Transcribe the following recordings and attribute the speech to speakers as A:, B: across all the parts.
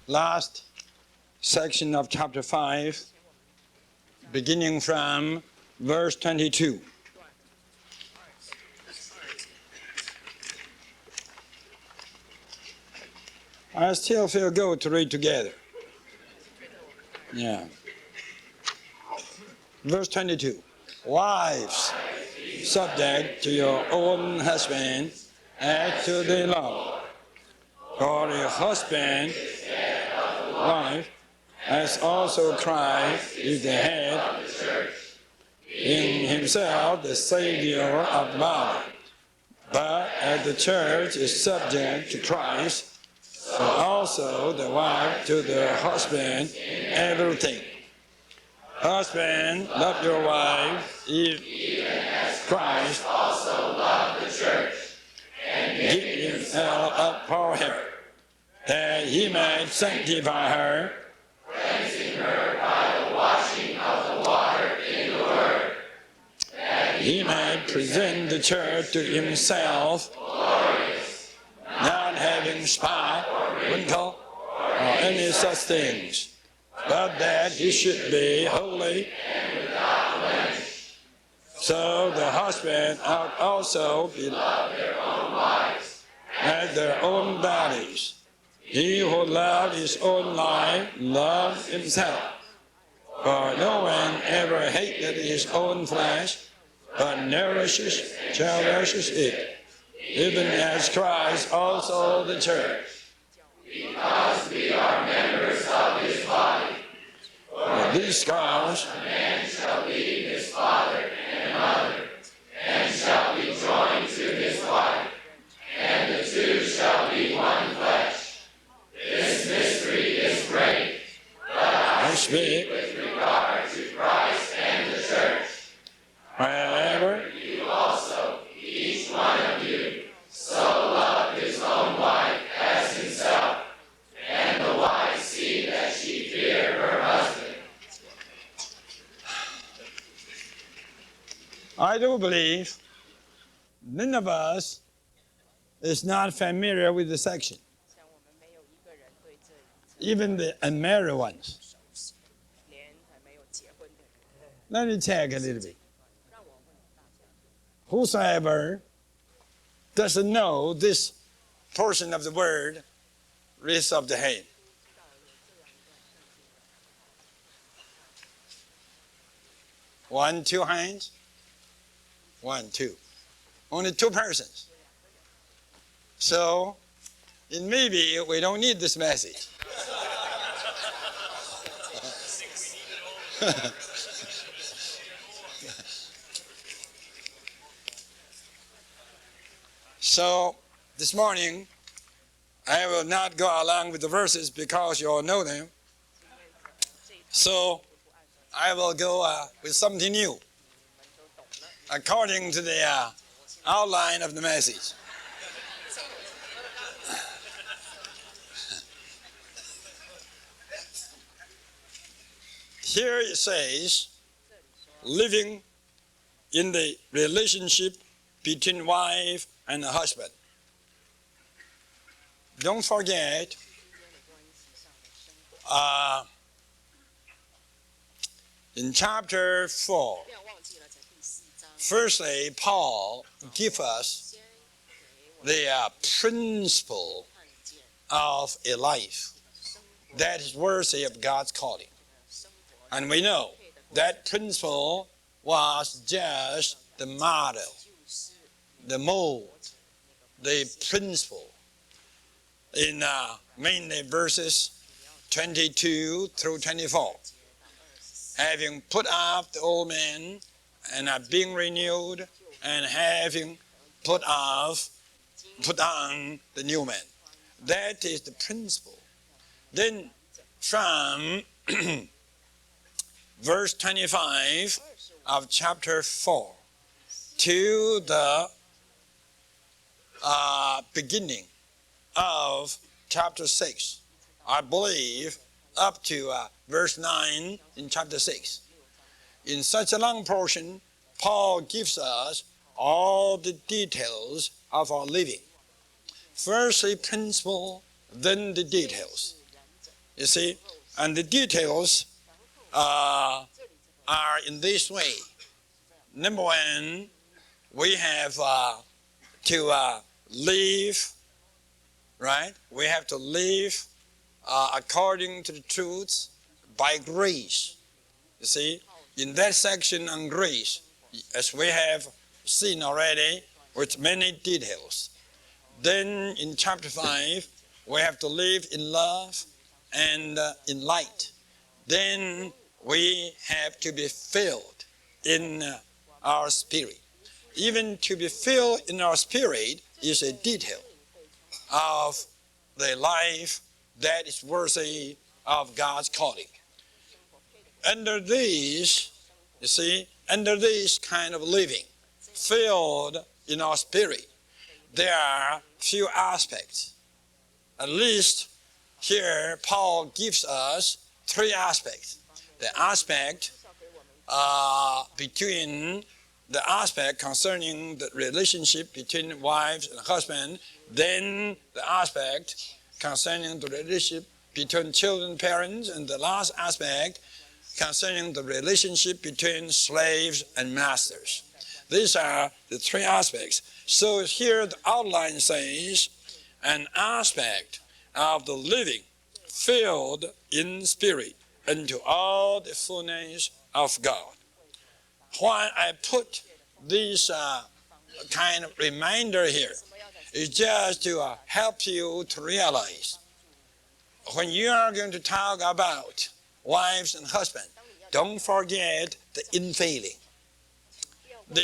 A: last section of chapter 5, beginning from verse 22. I still feel good to read together. Yeah. Verse 22. Wives, subject to your own husband as to the Lord. For the husband, wife, as also Christ is the head, in himself the Savior of the body. But as the church is subject to Christ, so also the wife to the husband in everything. Husband, love your wife, even as Christ also loved the church, and gave himself up for her, that he might sanctify her, cleansing her by the washing of the water in the word, that he might present the church to himself, glorious, not having spot or wrinkle or any such things, but that he should be holy and without blemish. So the husband ought also be love their own wives as their own bodies. He who loves his own life loves himself. For no one ever hated his own flesh, but nourishes, cherishes it, even as Christ also the church. Because we are members of his body. For these cause, a man shall leave his father and mother, and shall be joined to his wife, and the two shall be one flesh. This mystery is great, but I speak with regard to Christ and the church. Wherever you also, each one of you, so love his own wife as himself, and the wife see that she fear her husband. I do believe none of us is not familiar with the section, even the unmarried ones. Let me check a little bit. Whosoever doesn't know this portion of the word, raise up the hand. One, two hands. 1, 2. Only 2 persons. So, it may be we don't need this message. So, this morning, I will not go along with the verses because you all know them. So, I will go with something new, according to the outline of the message. Here it says, living in the relationship between wife and husband. Don't forget, in chapter 4, firstly, Paul gives us the principle of a life that is worthy of God's calling. And we know that principle was just the model, the mold, the principle in mainly verses 22 through 24. Having put off the old man and are being renewed, and having put on the new man. That is the principle. Then from verse 25 of chapter 4 to the beginning of chapter 6, I believe up to verse 9 in chapter 6. In such a long portion, Paul gives us all the details of our living. Firstly, principle, then the details. You see, and the details are in this way. Number one, we have to live, right? We have to live according to the truth by grace. You see, in that section on grace, as we have seen already, with many details. Then in chapter 5, we have to live in love and in light. Then we have to be filled in our spirit. Even to be filled in our spirit is a detail of the life that is worthy of God's calling. Under this, you see, under this kind of living, filled in our spirit, there are few aspects. At least here Paul gives us 3 aspects. The aspect concerning the relationship between wives and husband, then the aspect concerning the relationship between children and parents, and the last aspect concerning the relationship between slaves and masters. These are the 3 aspects. So here the outline says, an aspect of the living filled in spirit unto all the fullness of God. Why I put this kind of reminder here is just to help you to realize when you are going to talk about wives and husbands, don't forget the infilling. The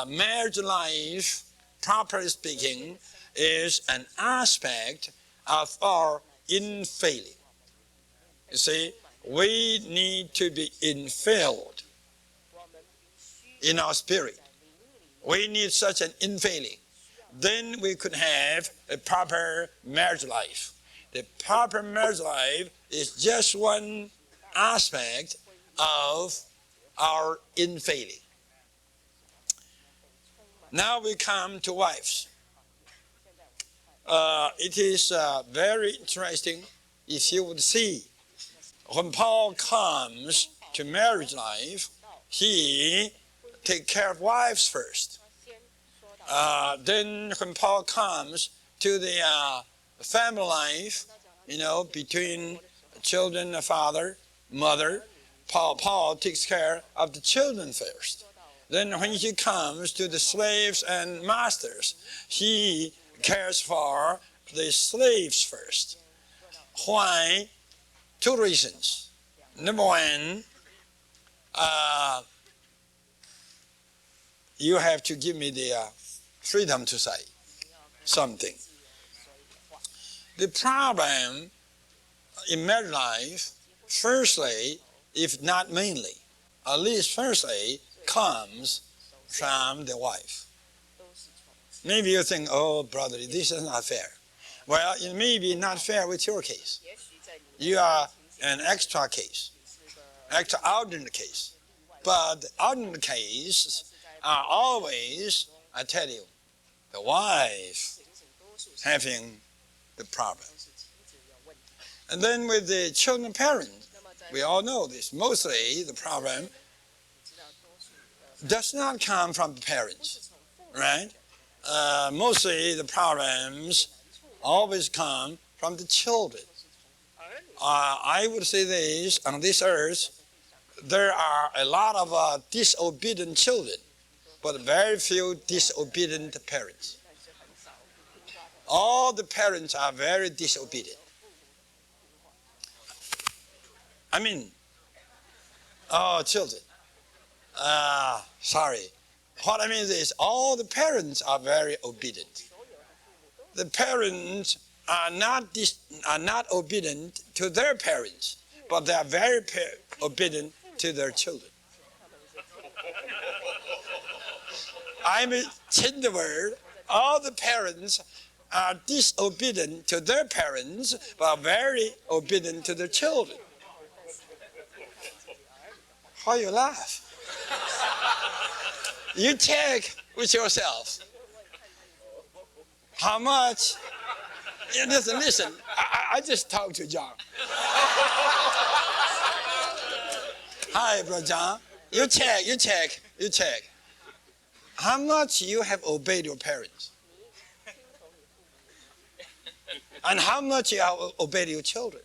A: marriage life, properly speaking, is an aspect of our infilling. You see, we need to be infilled in our spirit. We need such an infilling. Then we could have a proper marriage life. The proper marriage life is just one aspect of our infilling. Now we come to wives. It is very interesting if you would see when Paul comes to marriage life, he takes care of wives first. Then when Paul comes to the family life, between children, father, mother, Paul takes care of the children first. Then when he comes to the slaves and masters, he cares for the slaves first. Why? 2 reasons. Number one, you have to give me the freedom to say something. The problem in married life, firstly, if not mainly, at least firstly, comes from the wife. Maybe you think, oh, brother, this is not fair. Well, it may be not fair with your case. You are an extra case, extraordinary case. But the ordinary cases are always, I tell you, the wife having the problem. And then with the children parents, we all know this. Mostly the problem does not come from the parents, right? Mostly the problems always come from the children. I would say this, on this earth, there are a lot of disobedient children, but very few disobedient parents. All the parents are very disobedient. Children. Sorry. What I mean is all the parents are very obedient. The parents are not obedient to their parents, but they are very obedient to their children. I mean, in the word, all the parents are disobedient to their parents, but very obedient to their children. Why you laugh? You check with yourself. How much? Listen. I just talked to John. Hi, Brother John. You check. How much you have obeyed your parents? And how much you have obeyed your children?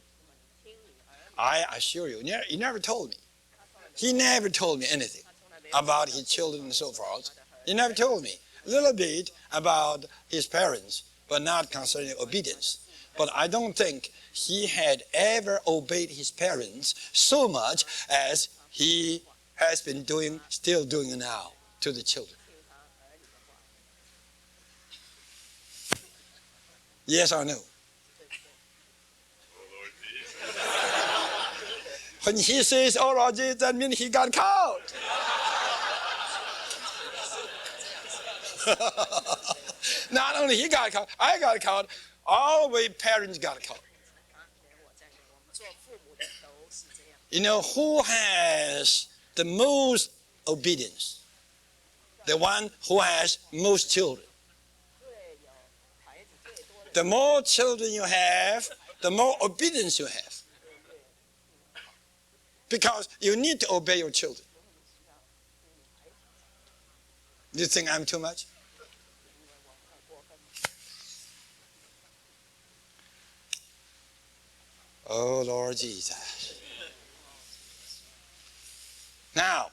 A: I assure you, he never told me. He never told me anything about his children and so forth. He never told me. A little bit about his parents, but not concerning obedience. But I don't think he had ever obeyed his parents so much as he has been still doing now to the children. Yes or no? When he says, "Oh Lord Jesus," that means he got caught. Not only he got caught, I got caught. All we parents got caught. You know who has the most obedience? The one who has most children. The more children you have, the more obedience you have. Because you need to obey your children. Do you think I'm too much? Oh, Lord Jesus. Now,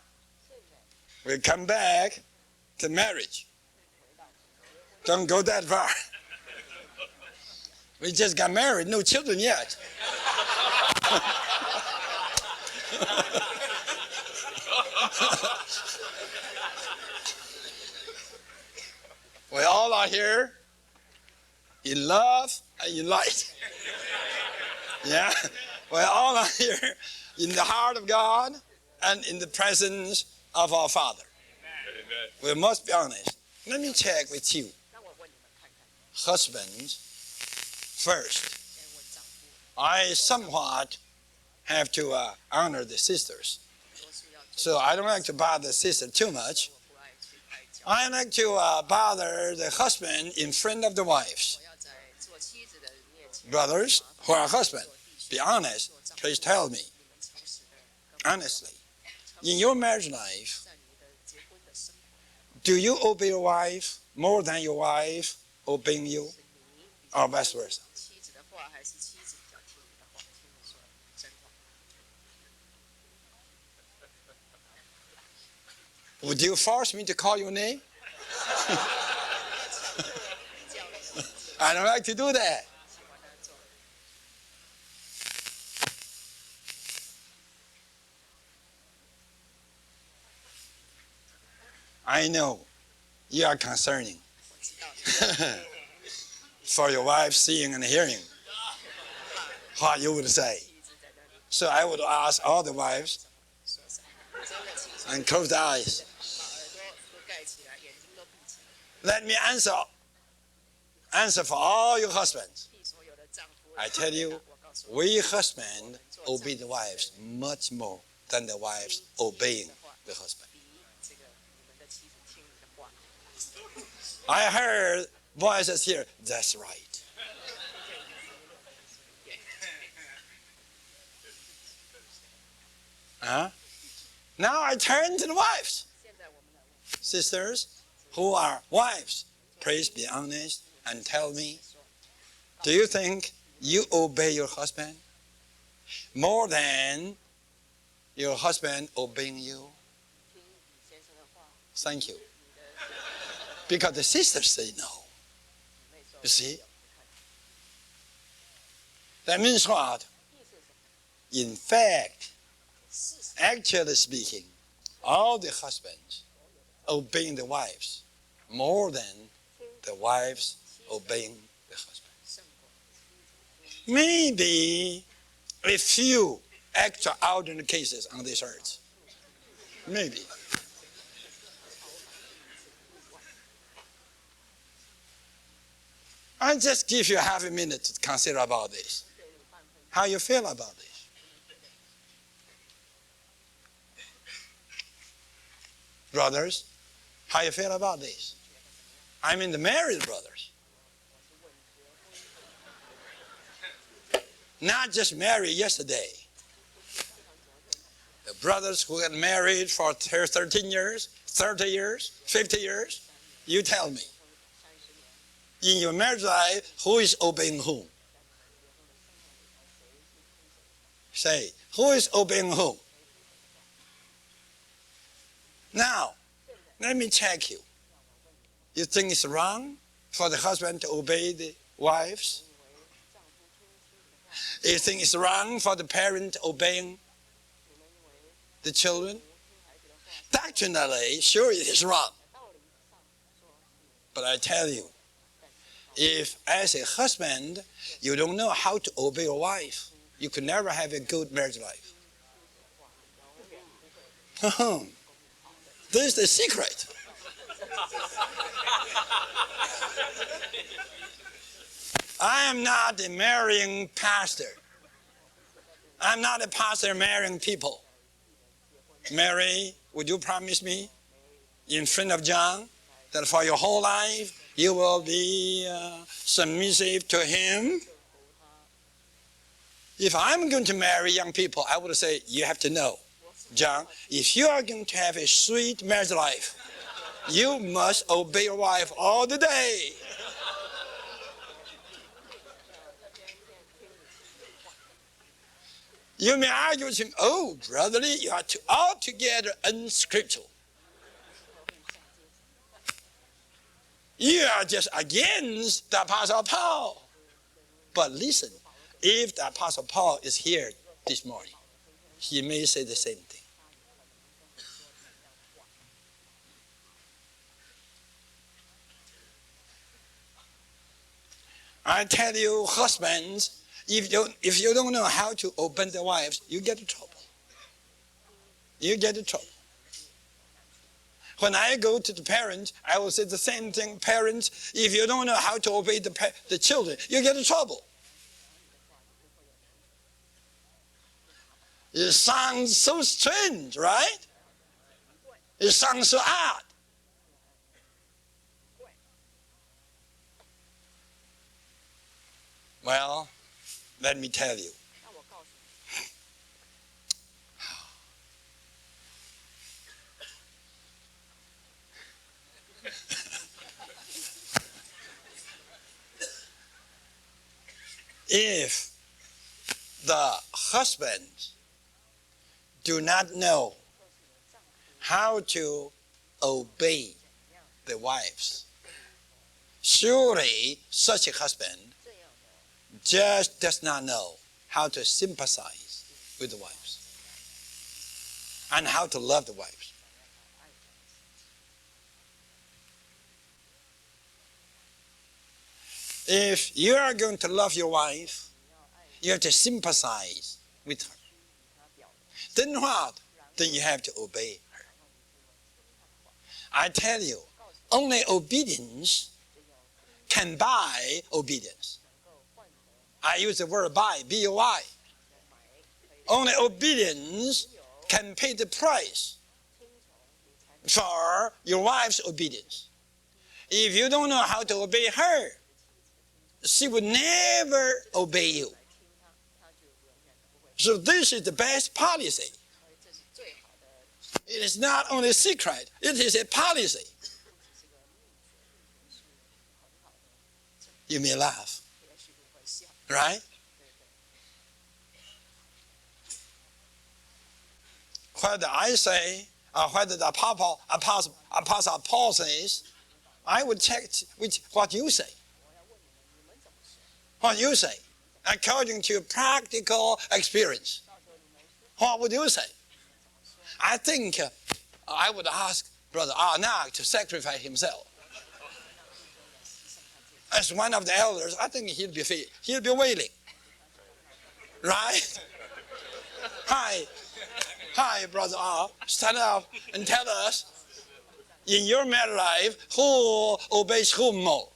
A: we come back to marriage. Don't go that far. We just got married, no children yet. We all are here in love and in light. Yeah, we all are here in the heart of God and in the presence of our Father. Amen. We must be honest. Let me check with you. Husbands, first, I somewhat have to honor the sisters. So I don't like to bother the sister too much. I like to bother the husband in front of the wives. Brothers who are husbands, be honest. Please tell me, honestly, in your marriage life, do you obey your wife more than your wife obeying you, or vice versa? Would you force me to call your name? I don't like to do that. I know you are concerning for your wife seeing and hearing what you would say. So I would ask all the wives and close the eyes. Let me answer for all your husbands. I tell you, we husbands obey the wives much more than the wives obeying the husband. I heard voices here, that's right. Now I turn to the wives. Sisters who are wives, please be honest and tell me, do you think you obey your husband more than your husband obeying you? Thank you. Because the sisters say no. You see? That means what? In fact, actually speaking, all the husbands obeying the wives more than the wives obeying the husbands. Maybe a few extraordinary cases on this earth. Maybe. I'll just give you half a minute to consider about this. How you feel about this? Brothers, how you feel about this? I mean the married brothers. Not just married yesterday. The brothers who got married for 13 years, 30 years, 50 years, you tell me. In your marriage life, who is obeying whom? Say, who is obeying whom? Now, let me check you. You think it's wrong for the husband to obey the wives? You think it's wrong for the parent obeying the children? Doctrinally, sure it is wrong. But I tell you, if as a husband, you don't know how to obey your wife, you could never have a good marriage life. This is the secret. I am not a marrying pastor. I'm not a pastor marrying people. Mary, would you promise me in front of John that for your whole life you will be submissive to him? If I'm going to marry young people, I would say, you have to know, John, if you are going to have a sweet marriage life, you must obey your wife all the day. You may argue with him, oh, brotherly, you are altogether unscriptural. You are just against the Apostle Paul. But listen, if the Apostle Paul is here this morning, he may say the same thing. I tell you, husbands, if you don't know how to obey the wives, you get in trouble. You get in trouble. When I go to the parents, I will say the same thing. Parents, if you don't know how to obey the children, you get in trouble. It sounds so strange, right? It sounds so odd. Well, let me tell you. If the husbands do not know how to obey the wives, surely such a husband just does not know how to sympathize with the wives and how to love the wives. If you are going to love your wife, you have to sympathize with her. Then what? Then you have to obey her. I tell you, only obedience can buy obedience. I use the word buy, B-O-I. Only obedience can pay the price for your wife's obedience. If you don't know how to obey her, she would never obey you. So this is the best policy. It is not only a secret, it is a policy. You may laugh, right? Whether I say, or whether the Apostle Paul says, I would check what you say. What you say, according to practical experience. What would you say? I think I would ask Brother Anaheim to sacrifice himself. As one of the elders, I think he'll be willing. Right? Hi, Brother R. Stand up and tell us, in your married life, who obeys whom more?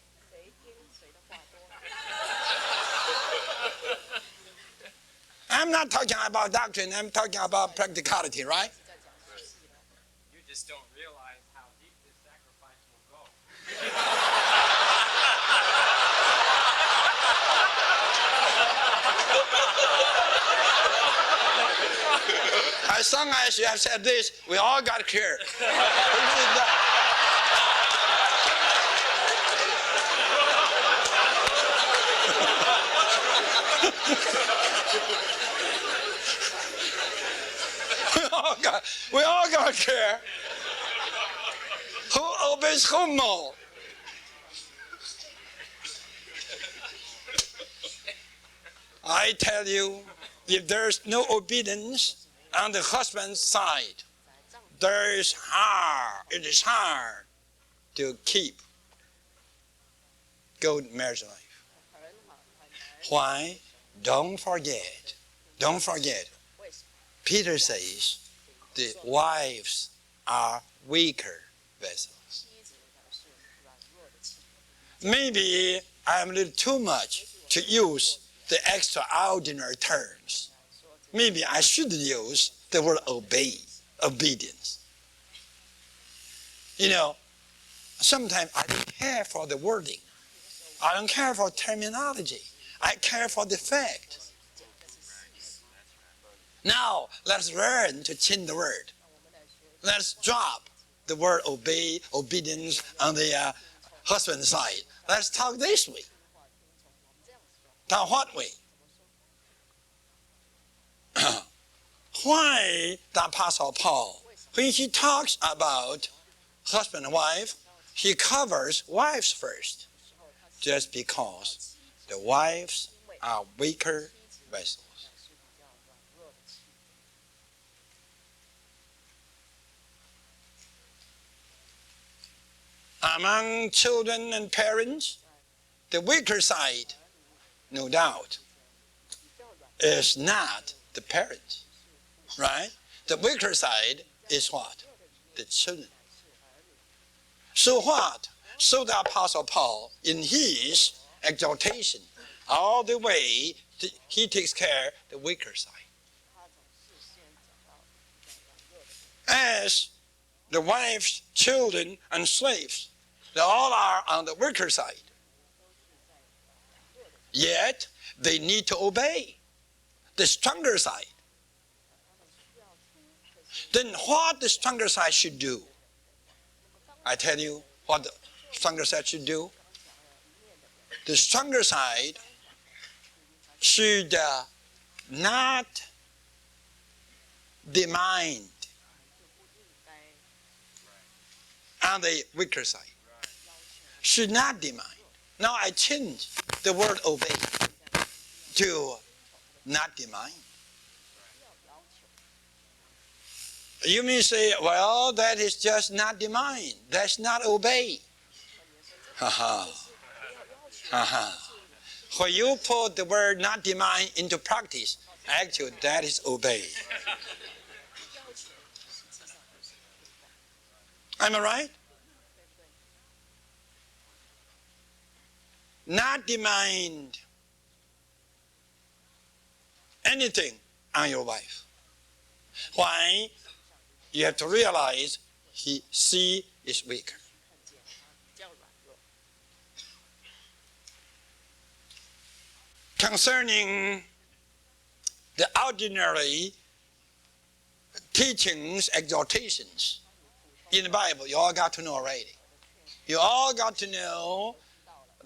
A: I'm not talking about doctrine, I'm talking about practicality, right?
B: You just don't realize how deep this sacrifice will go.
A: as long as you have said this, we all got clear. we all got clear. Who obeys whom more? I tell you, if there's no obedience on the husband's side, it is hard to keep good marriage life. Why? Don't forget. Peter says the wives are weaker vessels. Maybe I'm a little too much to use the extraordinary terms. Maybe I should use the word obedience. Sometimes I don't care for the wording. I don't care for terminology. I care for the fact. Now, let's learn to change the word. Let's drop the word obedience on the husband's side. Let's talk this way. Now, what way? Why the Apostle Paul, when he talks about husband and wife, he covers wives first, just because the wives are weaker vessels. Among children and parents, the weaker side, no doubt, is not the parents, right? The weaker side is what? The children. So what? So the Apostle Paul, in his exhortation, all the way, he takes care of the weaker side. As the wives, children, and slaves, they all are on the weaker side. Yet, they need to obey the stronger side. Then what the stronger side should do? I tell you what the stronger side should do. The stronger side should not demand on the weaker side. Should not demand. Now I change the word obey to not demand. You may say, well, that is just not demand. That's not obey. When you put the word not demand into practice, actually that is obey. Am I right? Not demand anything on your wife. Why? You have to realize she is weaker. Concerning the ordinary teachings, exhortations in the Bible, you all got to know already. You all got to know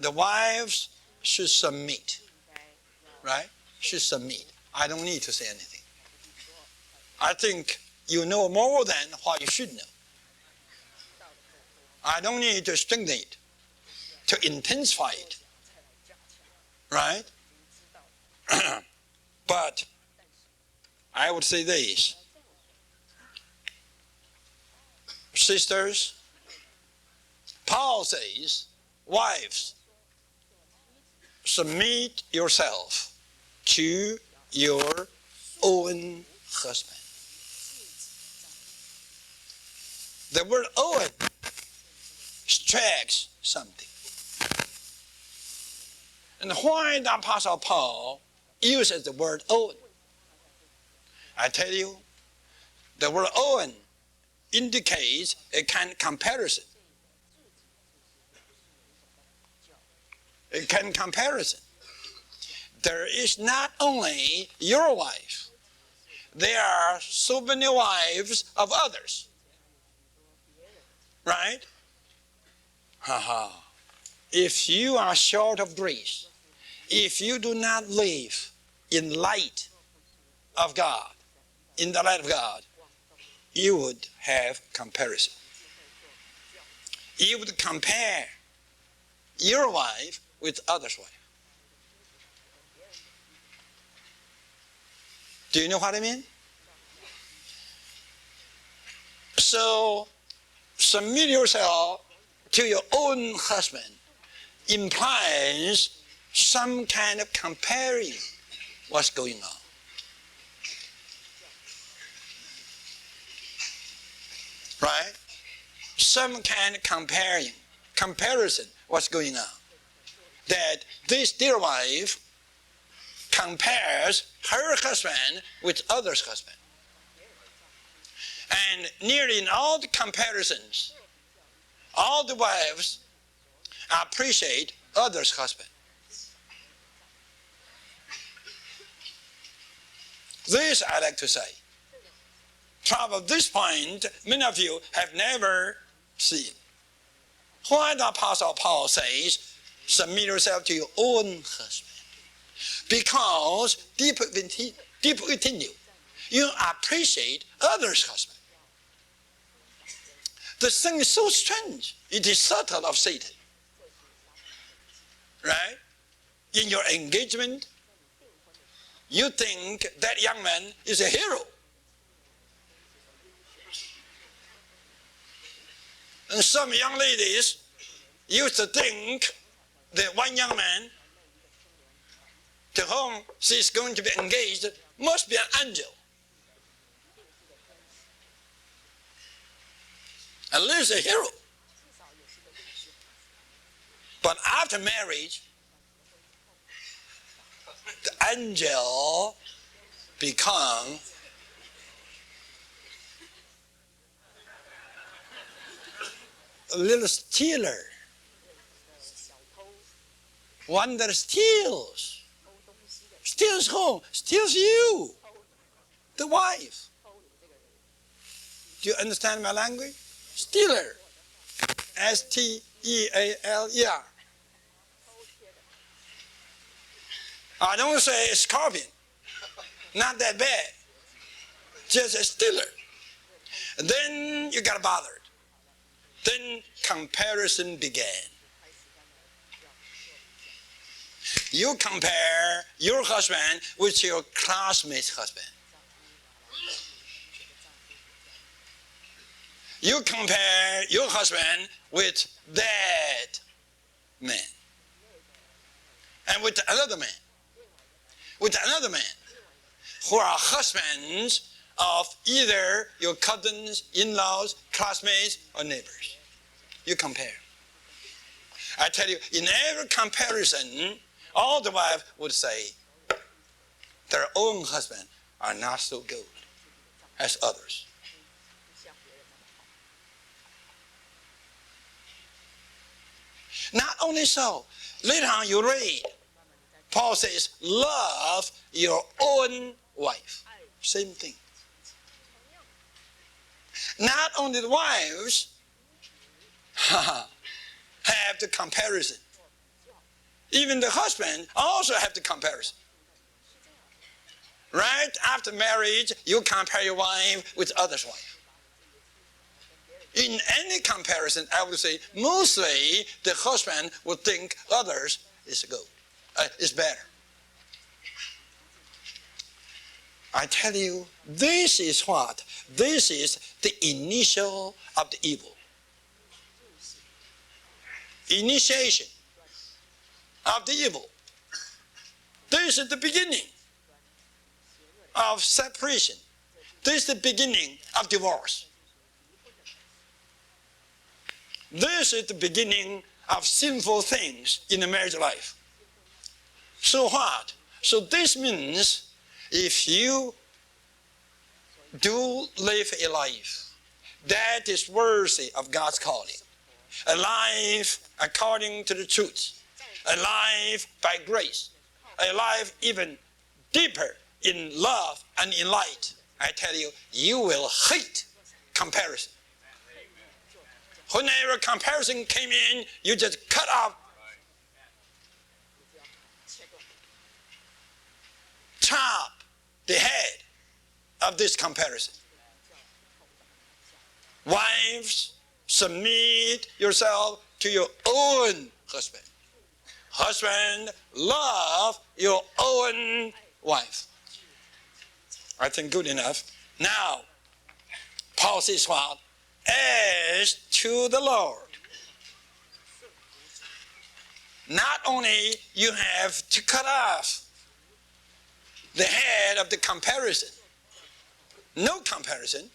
A: the wives should submit, right? Should submit. I don't need to say anything. I think you know more than what you should know. I don't need to strengthen it, to intensify it, right? But I would say this. Sisters, Paul says, wives, submit yourself to your own husband. The word own strikes something. And why the Apostle Paul uses the word own? I tell you, the word own indicates a kind of comparison. A kind of comparison. There is not only your wife, there are so many wives of others. Right? Haha. If you are short of grace, if you do not live in light of God, in the light of God, you would have comparison. You would compare your wife with others' wife. Do you know what I mean? So, submit yourself to your own husband implies some kind of comparing what's going on. Right? Some kind of comparison what's going on. That this dear wife compares her husband with others' husband. And nearly in all the comparisons, all the wives appreciate others' husband. This I like to say. From this point, many of you have never seen. Why the Apostle Paul says, submit yourself to your own husband. Because deep within you, you appreciate others' husband. The thing is so strange. It is subtle of Satan. Right? In your engagement, you think that young man is a hero. And some young ladies used to think that one young man to whom she is going to be engaged must be an angel. At least a hero. But after marriage, the angel become a little stealer. One that steals. Steals whom? Steals you, the wife. Do you understand my language? Stealer. S-T-E-A-L-E-R. I don't say a scorpion. Not that bad. Just a stealer. And then you got bothered. Then comparison began. You compare your husband with your classmate's husband. You compare your husband with that man. And with another man. With another man. Who are husbands of either your cousins, in-laws, classmates, or neighbors. You compare. I tell you, in every comparison, all the wives would say their own husband are not so good as others. Not only so, later on you read, Paul says, love your own wife. Same thing. Not only the wives have the comparison. Even the husband also have the comparison. Right after marriage, you compare your wife with others' wife. In any comparison, I would say, mostly the husband would think others is good, is better. I tell you, this is what? This is the initial of the evil. Initiation of the evil. This is the beginning of separation. This is the beginning of divorce. This is the beginning of sinful things in the marriage life. So what? So this means if you do live a life that is worthy of God's calling, a life according to the truth, a life by grace, a life even deeper in love and in light, I tell you, you will hate comparison. Whenever comparison came in, you just cut off, chop the head of this comparison. Wives, submit yourself to your own husband. Husband, love your own wife. I think good enough. Now, Paul says what? As to the Lord. Not only you have to cut off the head of the comparison, no comparison,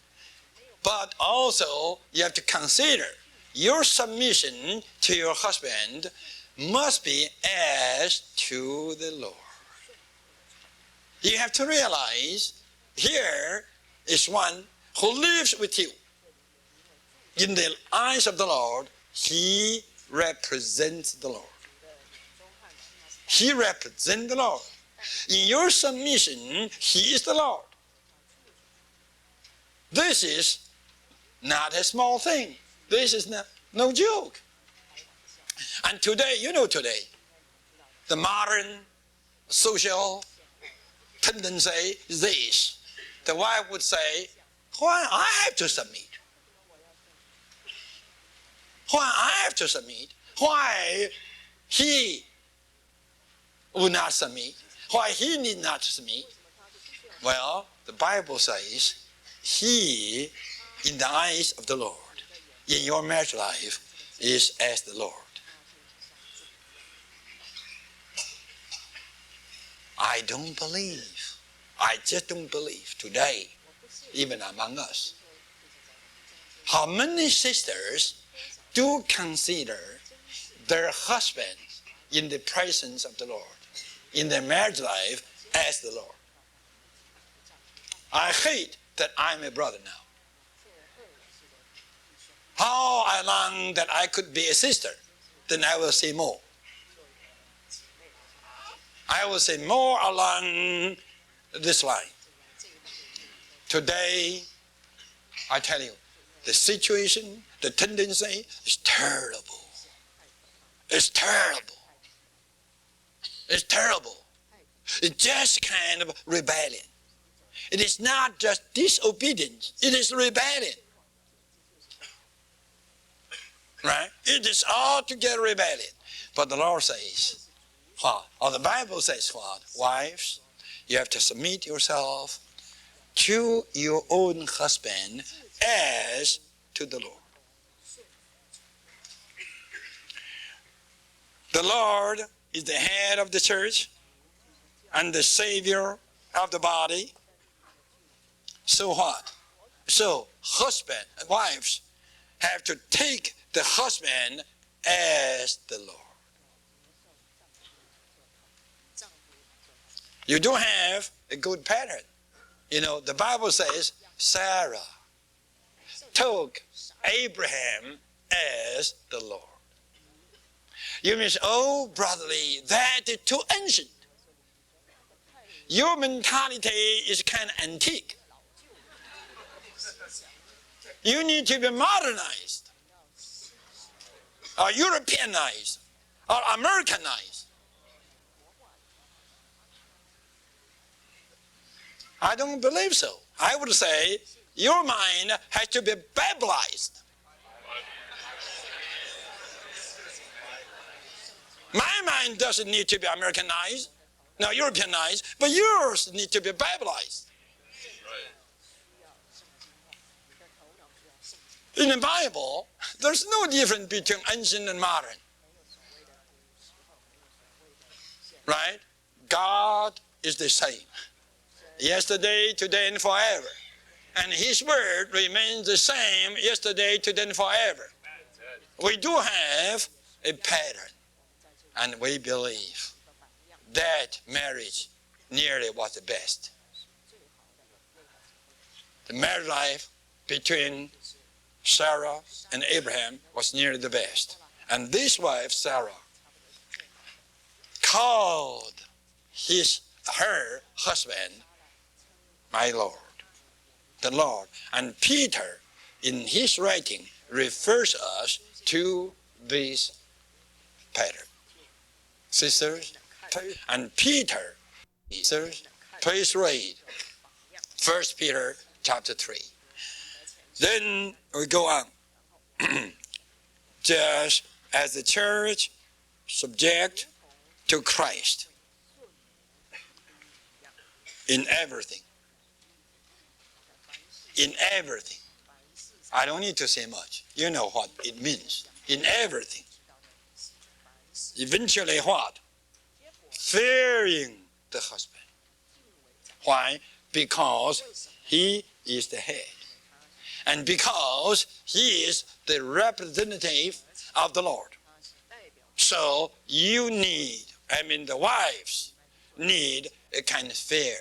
A: but also you have to consider your submission to your husband must be as to the Lord. You have to realize here is one who lives with you. In the eyes of the Lord, he represents the Lord. He represents the Lord. In your submission, he is the Lord. This is not a small thing. This is no joke. And today, today, the modern social tendency is this. The wife would say, why I have to submit? Why I have to submit? Why he would not submit? Why he need not submit? Well, the Bible says, he, in the eyes of the Lord, in your marriage life, is as the Lord. I don't believe. I just don't believe today, even among us, how many sisters do consider their husbands in the presence of the Lord, in their marriage life as the Lord. I hate that I'm a brother now. How I long that I could be a sister, then I will say more. I will say more along this line. Today, I tell you, the situation, the tendency is terrible. It's terrible. It's terrible. It's just kind of rebellion. It is not just disobedience. It is rebellion. Right? It is altogether rebellion. But the Lord says, what? Or the Bible says what? Wives, you have to submit yourself to your own husband as to the Lord. The Lord is the head of the church and the Savior of the body. So what? So husband and wives have to take the husband as the Lord. You do have a good pattern. The Bible says Sarah took Abraham as the Lord. You mean, oh, brotherly, that is too ancient. Your mentality is kind of antique. You need to be modernized, or Europeanized, or Americanized. I don't believe so. I would say your mind has to be Biblicized. My mind doesn't need to be Americanized, no, Europeanized, but yours need to be Biblicized. In the Bible, there's no difference between ancient and modern. Right? God is the same. Yesterday, today, and forever. And His word remains the same yesterday, today, and forever. We do have a pattern. And we believe that marriage nearly was the best. The marriage life between Sarah and Abraham was nearly the best. And this wife, Sarah, called her husband, my Lord. the Lord. And Peter, in his writing, refers us to this pattern. Sisters, and Peter, sisters, please read 1 Peter chapter 3. Then we go on. Just as the church subject to Christ in everything. In everything. I don't need to say much. You know what it means. In everything. Eventually what? Fearing the husband. Why? Because he is the head. And because he is the representative of the Lord. So you need, the wives need a kind of fear.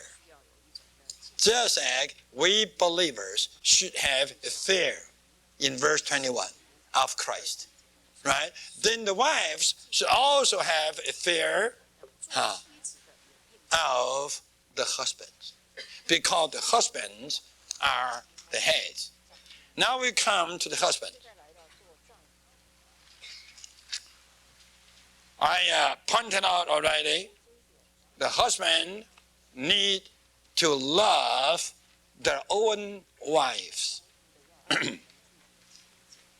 A: Just like we believers should have a fear in verse 21 of Christ. Right? Then the wives should also have a fear of the husbands. Because the husbands are the heads. Now we come to the husband. I pointed out already, the husband need to love their own wives.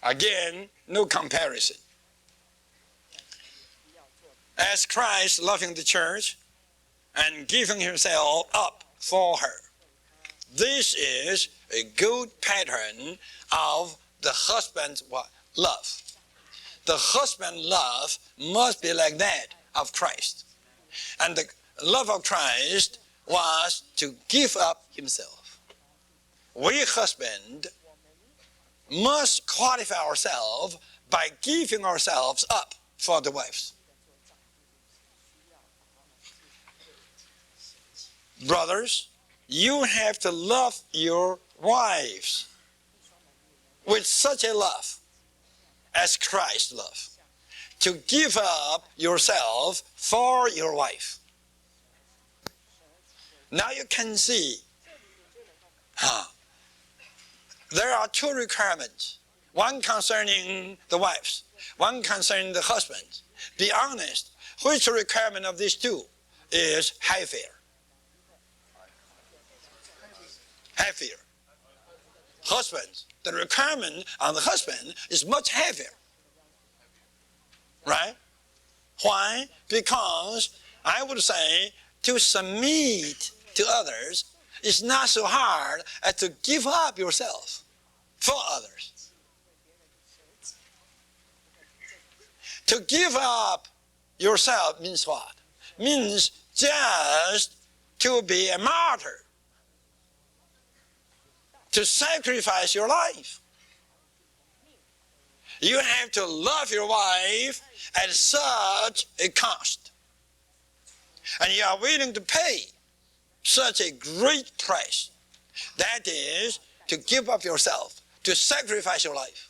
A: Again, no comparison. As Christ loving the church and giving himself up for her. This is a good pattern of the husband's love. The husband love must be like that of Christ. And the love of Christ was to give up himself. We husband must qualify ourselves by giving ourselves up for the wives. Brothers, you have to love your wives with such a love as Christ loved. To give up yourself for your wife. Now you can see, there are two requirements. One concerning the wives, one concerning the husbands. Be honest, which requirement of these two is high fear? High fear. Husbands, the requirement on the husband is much heavier. Right? Why? Because I would say to submit to others is not so hard as to give up yourself for others. To give up yourself means what? Means just to be a martyr. To sacrifice your life. You have to love your wife at such a cost. And you are willing to pay such a great price. That is to give up yourself, to sacrifice your life.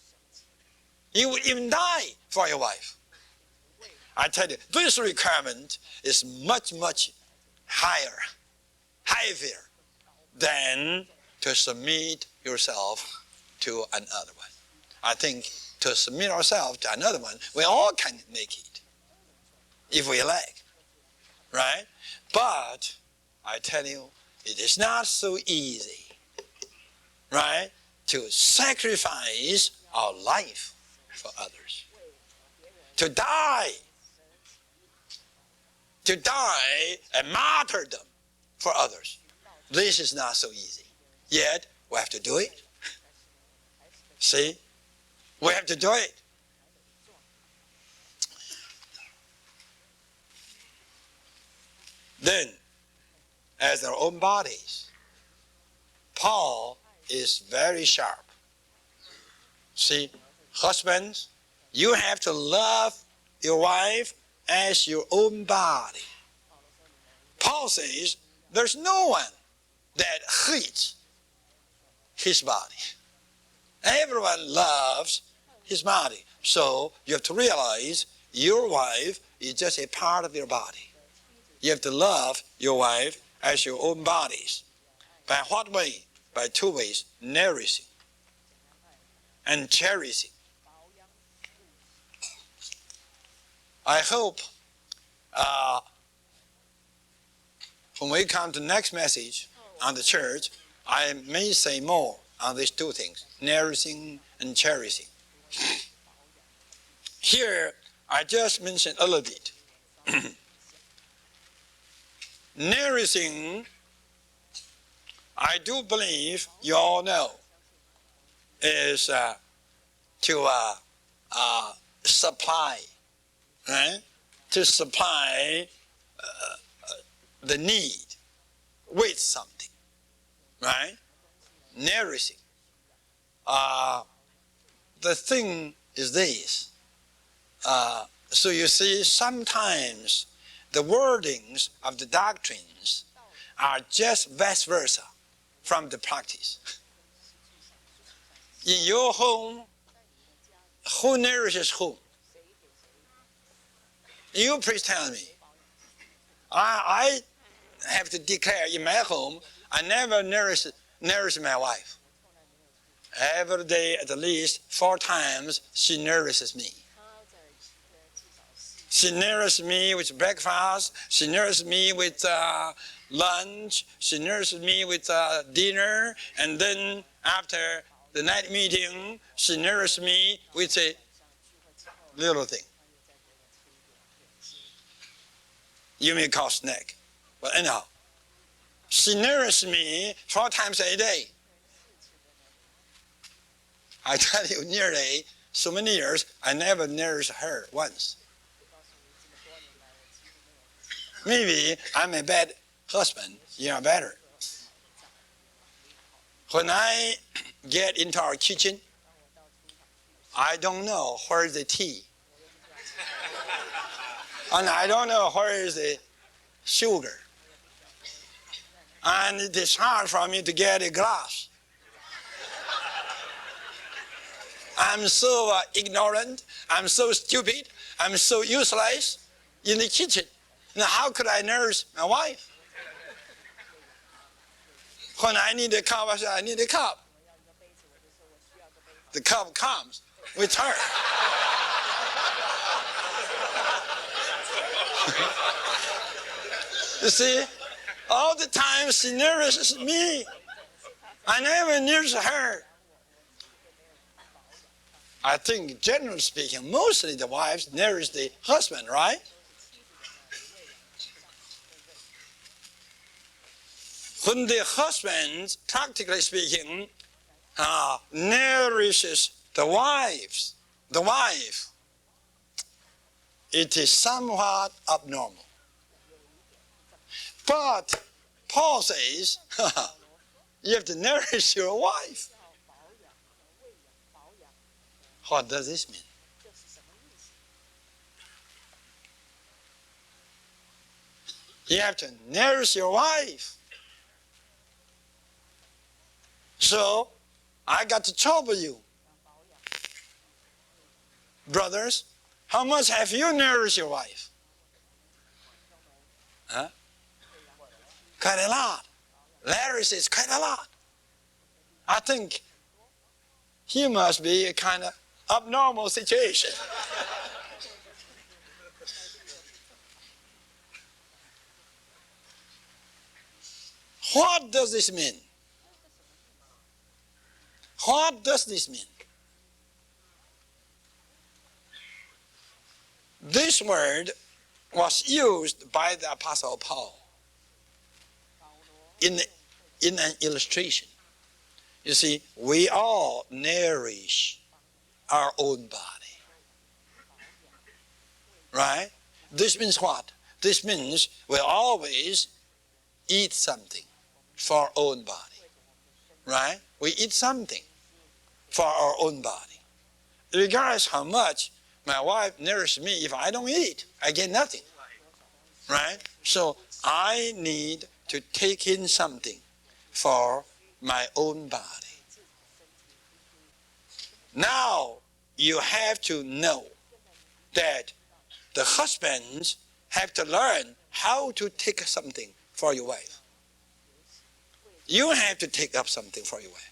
A: You would even die for your wife. I tell you, this requirement is much, much higher, heavier than to submit yourself to another one. I think to submit ourselves to another one, we all can make it, if we like, right? But I tell you, it is not so easy, right, to sacrifice our life for others. To die a martyrdom for others. This is not so easy. Yet, we have to do it. See? We have to do it. Then, as their own bodies, Paul is very sharp. See, husbands, you have to love your wife as your own body. Paul says, there's no one that hates his body. Everyone loves his body. So you have to realize your wife is just a part of your body. You have to love your wife as your own bodies. By what way? by two ways: nourishing and cherishing. I hope when we come to the next message on the church, I may say more on these two things: nourishing and cherishing. Here, I just mentioned a little bit. Nourishing, I do believe you all know, is to supply, right? To supply the need with something, right? Nourishing. The thing is this. So you see, sometimes the wordings of the doctrines are just vice versa from the practice. In your home, who nourishes whom? You please tell me. I have to declare in my home, I never nourish my wife. Every day, at least 4 times, she nourishes me. She nourishes me with breakfast. She nourishes me with lunch. She nourishes me with dinner. And then after the night meeting, she nourishes me with a little thing. You may call snack. But anyhow, she nourishes me 4 times a day. I tell you, nearly so many years, I never nourished her once. Maybe I'm a bad husband. You are better. When I get into our kitchen, I don't know where is the tea. And I don't know where is the sugar. And it is hard for me to get a glass. I'm so ignorant. I'm so stupid. I'm so useless in the kitchen. Now, how could I nourish my wife? When I need a cup, I say, I need a cup. The cup comes with her. You see, all the time she nourishes me. I never nourish her. I think, generally speaking, mostly the wives nourish the husband, right? When the husband, practically speaking, nourishes the wife, it is somewhat abnormal. But Paul says, you have to nourish your wife. What does this mean? You have to nourish your wife. So, I got to trouble you. Brothers, how much have you nourished your wife? Huh? Quite a lot. Larry says quite a lot. I think he must be a kind of abnormal situation. What does this mean? What does this mean? This word was used by the Apostle Paul in an illustration. You see, we all nourish our own body. Right? This means what? This means we always eat something for our own body. Right? We eat something for our own body. Regardless how much my wife nourishes me, if I don't eat, I get nothing. Right? So I need to take in something for my own body. Now you have to know that the husbands have to learn how to take something for your wife. You have to take up something for your wife.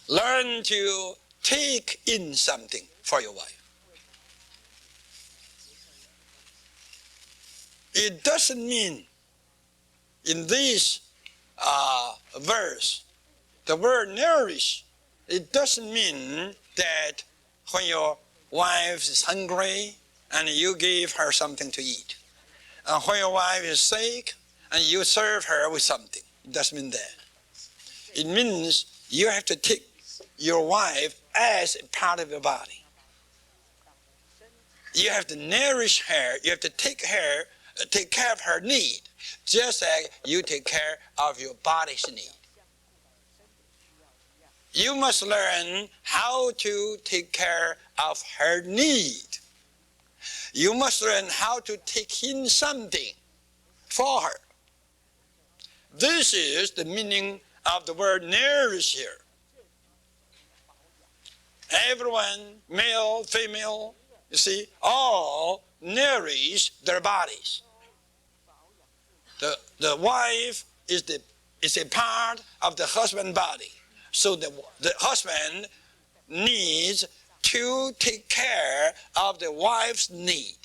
A: Learn to take in something for your wife. It doesn't mean in this verse, the word nourish, it doesn't mean that when your wife is hungry and you give her something to eat. And when your wife is sick and you serve her with something. It doesn't mean that. It means you have to take your wife as a part of your body. You have to nourish her. You have to take care of her need, just like you take care of your body's need. You must learn how to take care of her need. You must learn how to take in something for her. This is the meaning of the word nourish here. Everyone, male, female, you see, all nourish their bodies. The wife is a part of the husband's body. So the husband needs to take care of the wife's need,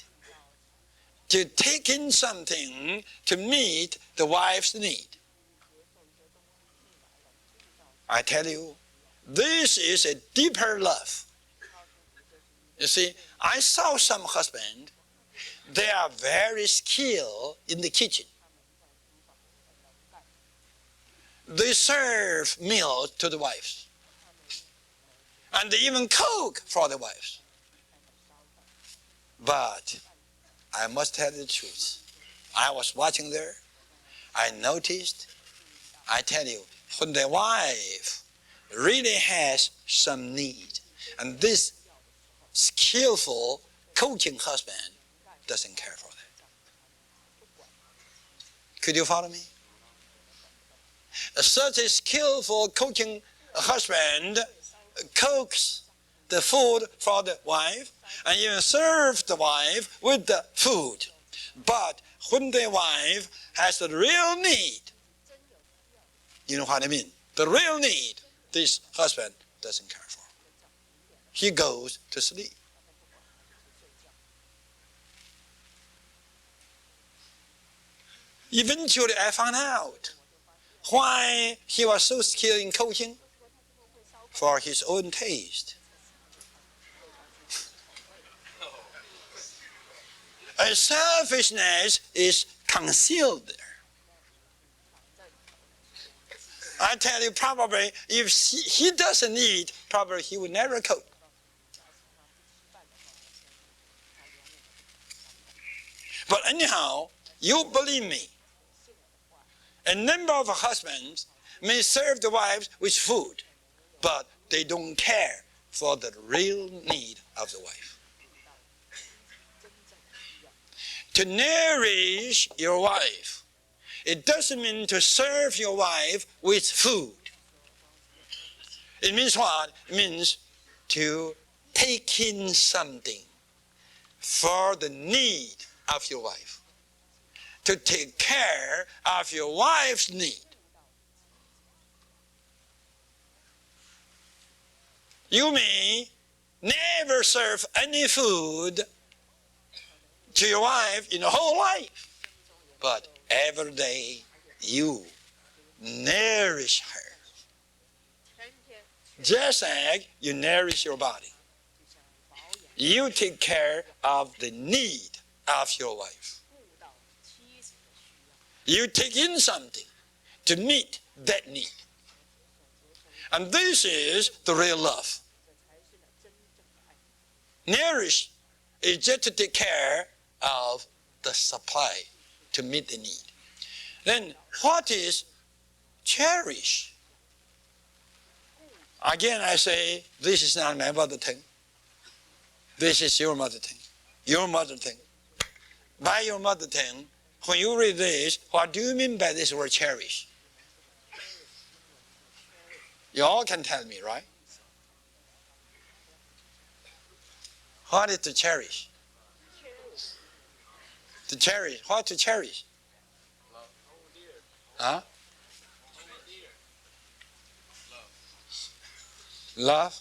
A: to take in something to meet the wife's need. I tell you, this is a deeper love. You see, I saw some husbands, they are very skilled in the kitchen. They serve meals to the wives. And they even cook for the wives. But I must tell the truth. I was watching there. I noticed. I tell you, when the wife really has some need, and this skillful cooking husband doesn't care for that. Could you follow me? Such a skillful cooking husband cooks the food for the wife and even serves the wife with the food. But when the wife has the real need, you know what I mean? The real need, this husband doesn't care for. He goes to sleep. Eventually I found out why he was so skilled in cooking. For his own taste. A selfishness is concealed there. I tell you, probably if he doesn't eat, probably he would never cook. But anyhow, you believe me, a number of husbands may serve the wives with food, but they don't care for the real need of the wife. To nourish your wife, it doesn't mean to serve your wife with food. It means what? It means to take in something for the need of your wife. To take care of your wife's need. You may never serve any food to your wife in the whole life, but every day you nourish her. Just like you nourish your body. You take care of the need of your wife. You take in something to meet that need. And this is the real love. Nourish is just to take care of the supply to meet the need. Then what is cherish? Again I say, this is not my mother tongue. This is your mother tongue. Your mother tongue. By your mother tongue, when you read this, what do you mean by this word cherish? You all can tell me, right? What is to cherish? To cherish. What to cherish? Huh? Love?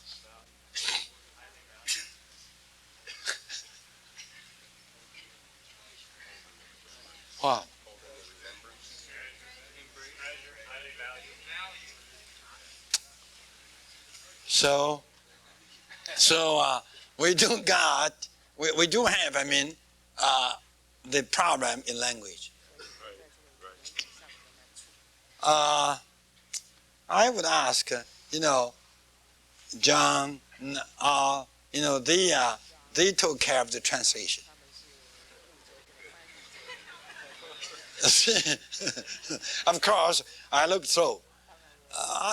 A: What? So we do got, we do have, the problem in language. I would ask, John, they took care of the translation. Of course, I looked through.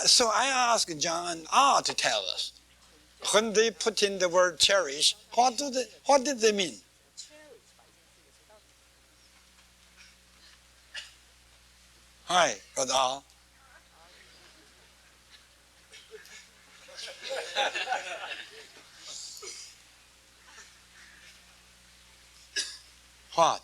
A: So I asked John and R to tell us. When they put in the word cherish, what did they mean? Hi, Brother R. What?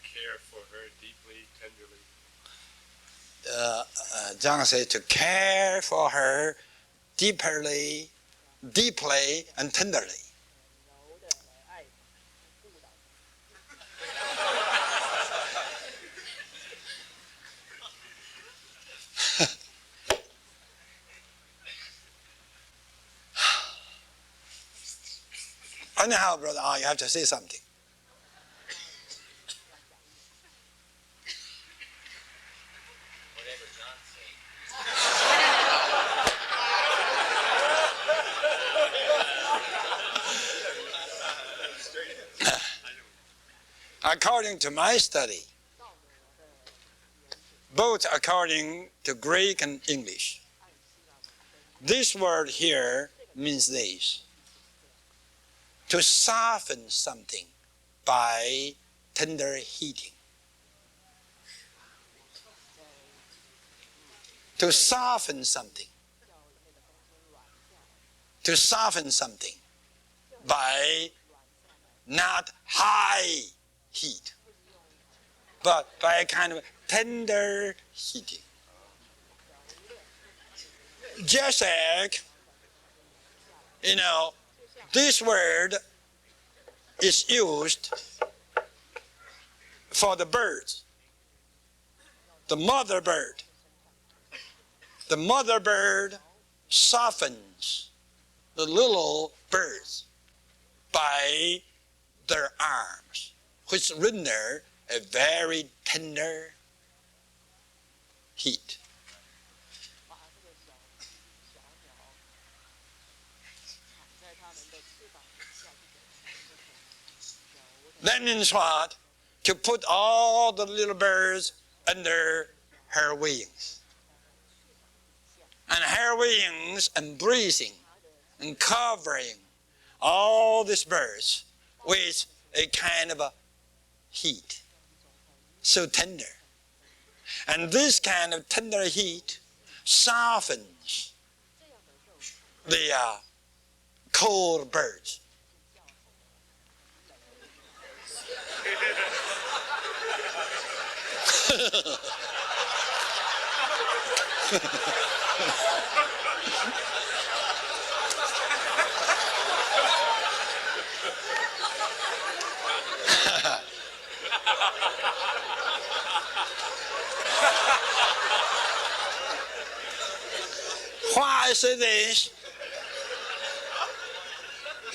C: Care for her deeply, tenderly.
A: John said to care for her deeply and tenderly. Anyhow, Brother R, you have to say something.
B: Whatever John said.
A: According to my study, both according to Greek and English, this word here means this: to soften something by tender heating. To soften something. To soften something by not high heat, but by a kind of tender heating. Just like, this word is used for the birds, the mother bird. The mother bird softens the little birds by their arms, which render a very tender heat. That means what? To put all the little birds under her wings. And her wings embracing and covering all these birds with a kind of a heat, so tender. And this kind of tender heat softens the cold birds. Why I say this?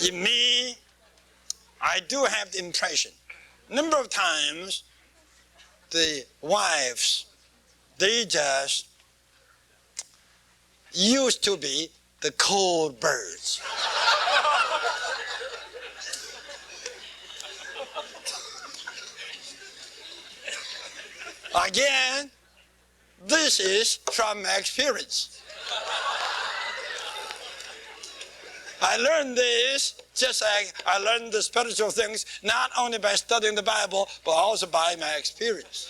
A: In me, I do have the impression, number of times, the wives, they just used to be the cold birds. Again, this is from my experience. I learned this just like I learned the spiritual things, not only by studying the Bible, but also by my experience.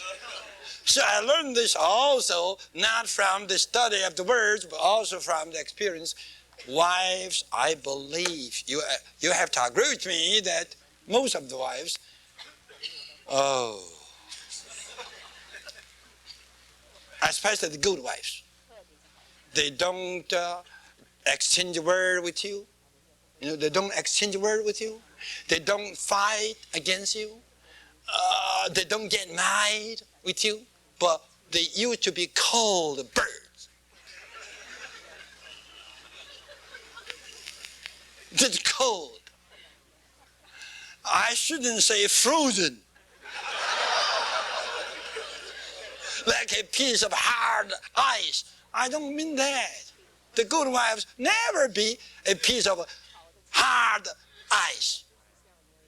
A: So I learned this also not from the study of the words, but also from the experience. Wives, I believe, you have to agree with me that most of the wives, especially the good wives, they don't exchange word with you. They don't exchange word with you. They don't fight against you. They don't get mad with you. But they used to be cold birds. It's cold. I shouldn't say frozen. Like a piece of hard ice. I don't mean that. The good wives never be a piece of hard ice.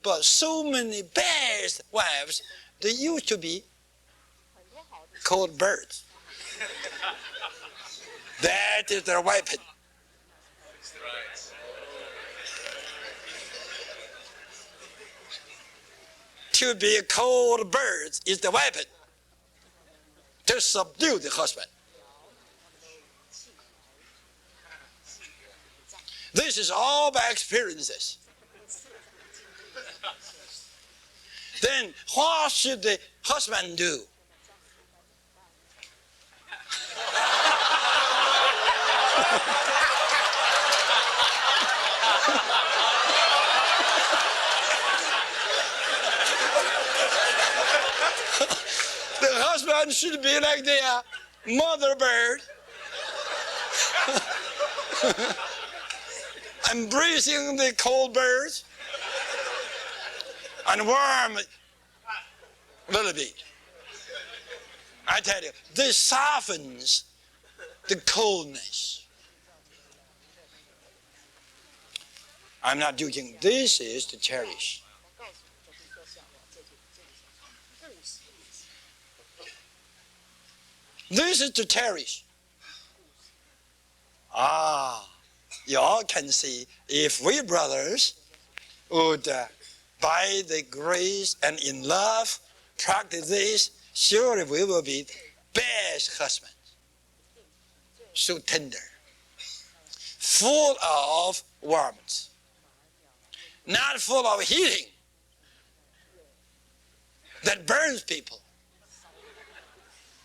A: But so many bad wives, they used to be cold birds. That is their weapon. To be cold birds is the weapon to subdue the husband. This is all by experiences. Then what should the husband do? The husband should be like the mother bird, embracing the cold birds and warm a little bit. I tell you, this softens the coldness. I'm not joking. This is to cherish. This is to cherish. You all can see, if we brothers would, by the grace and in love, practice this, surely we will be best husbands. So tender, full of warmth, not full of heating that burns people,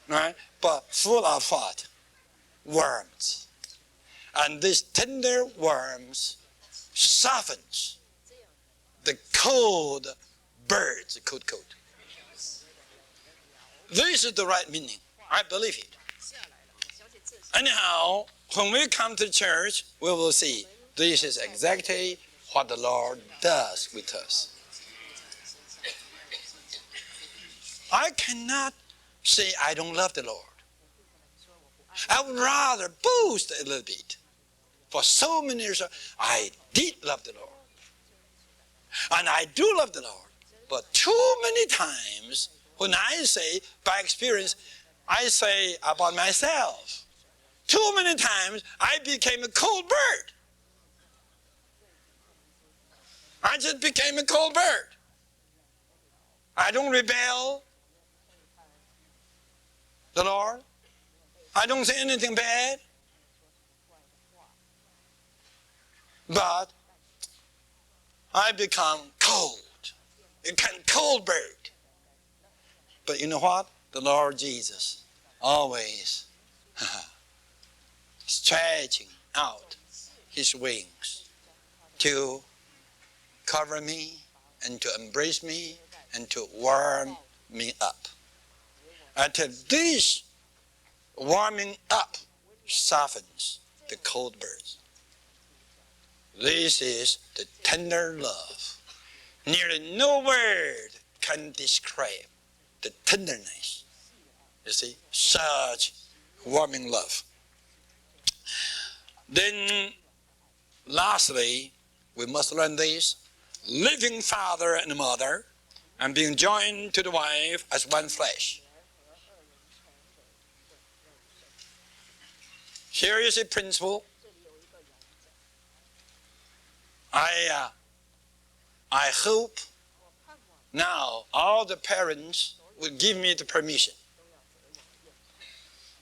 A: right? But full of what? Warmth. And this tender warmth softens the cold birds, cold. This is the right meaning. I believe it. Anyhow, when we come to church, we will see this is exactly what the Lord does with us. I cannot say I don't love the Lord. I would rather boast a little bit. For so many years, I did love the Lord. And I do love the Lord. But too many times, when I say, by experience, I say about myself, too many times I became a cold bird. I just became a cold bird. I don't rebel the Lord. I don't say anything bad. But I become cold. You can cold bird. But you know what? The Lord Jesus always stretching out his wings to cover me and to embrace me and to warm me up. Until this warming up softens the cold birds. This is the tender love. Nearly no word can describe the tenderness. You see, such warming love. Then, lastly, we must learn this. Living father and mother and being joined to the wife as one flesh. Here is a principle. I hope now all the parents will give me the permission.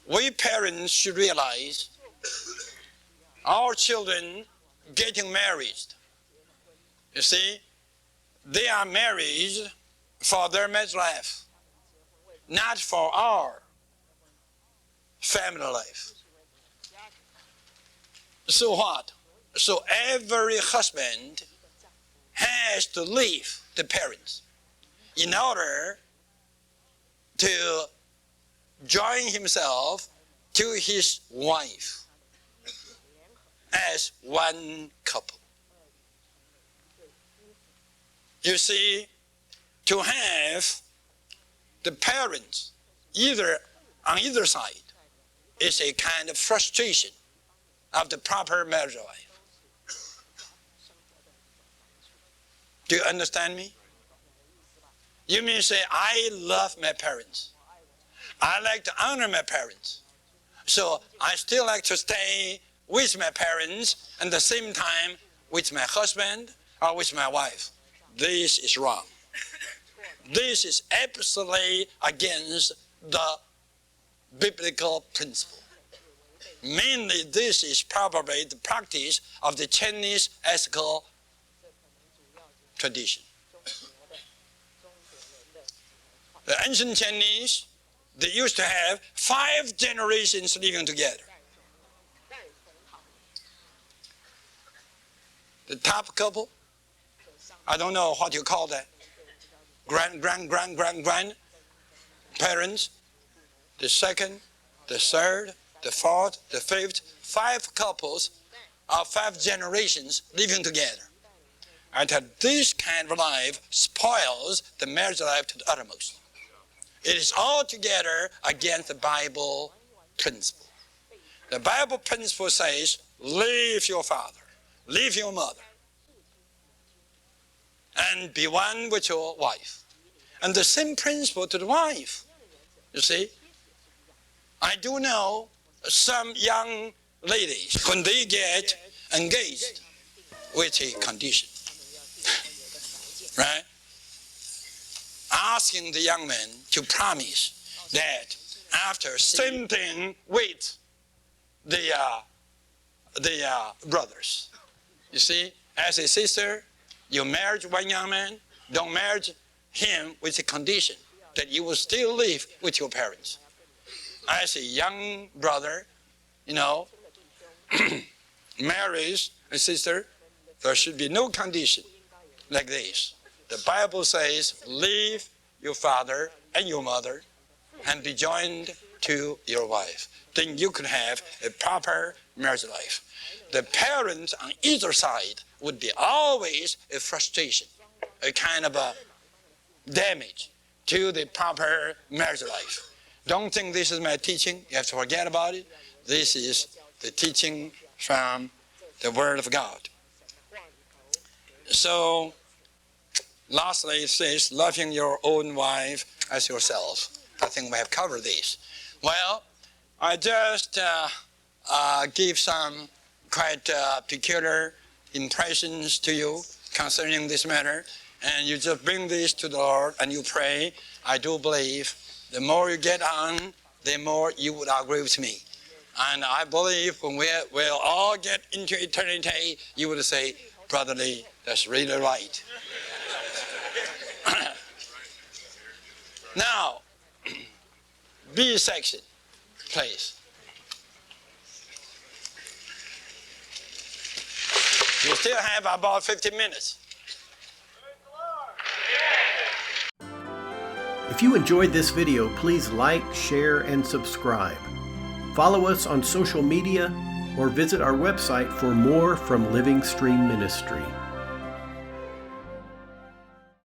A: We parents should realize our children getting married. You see, they are married for their marriage life, not for our family life. So what? So every husband has to leave the parents in order to join himself to his wife as one couple. You see, to have the parents on either side is a kind of frustration of the proper marriage life. Do you understand me? You mean say, I love my parents. I like to honor my parents. So I still like to stay with my parents and at the same time with my husband or with my wife. This is wrong. This is absolutely against the biblical principle. Mainly, this is probably the practice of the Chinese ethical tradition. The ancient Chinese, they used to have 5 generations living together. The top couple, I don't know what you call that, grand parents, the second, the third, the fourth, the fifth, 5 couples of 5 generations living together. And this kind of life spoils the marriage life to the uttermost. It is altogether against the Bible principle. The Bible principle says, leave your father, leave your mother, and be one with your wife. And the same principle to the wife. You see, I do know some young ladies, when they get engaged with a condition, right? Asking the young man to promise that after same thing with the brothers. You see, as a sister, you marry one young man, don't marry him with a condition that you will still live with your parents. As a young brother, you know, marries a sister, there should be no condition like this. The Bible says, leave your father and your mother and be joined to your wife. Then you could have a proper marriage life. The parents on either side would be always a frustration, a kind of a damage to the proper marriage life. Don't think this is my teaching. You have to forget about it. This is the teaching from the Word of God. So, lastly, it says, loving your own wife as yourself. I think we have covered this. Well, I just give some quite peculiar impressions to you concerning this matter. And you just bring this to the Lord and you pray. I do believe the more you get on, the more you would agree with me. And I believe when we'll all get into eternity, you would say, Brother Lee, that's really right. Now, B section, please. You still have about 50 minutes.
D: If you enjoyed this video, please like, share, and subscribe. Follow us on social media or visit our website for more from Living Stream Ministry.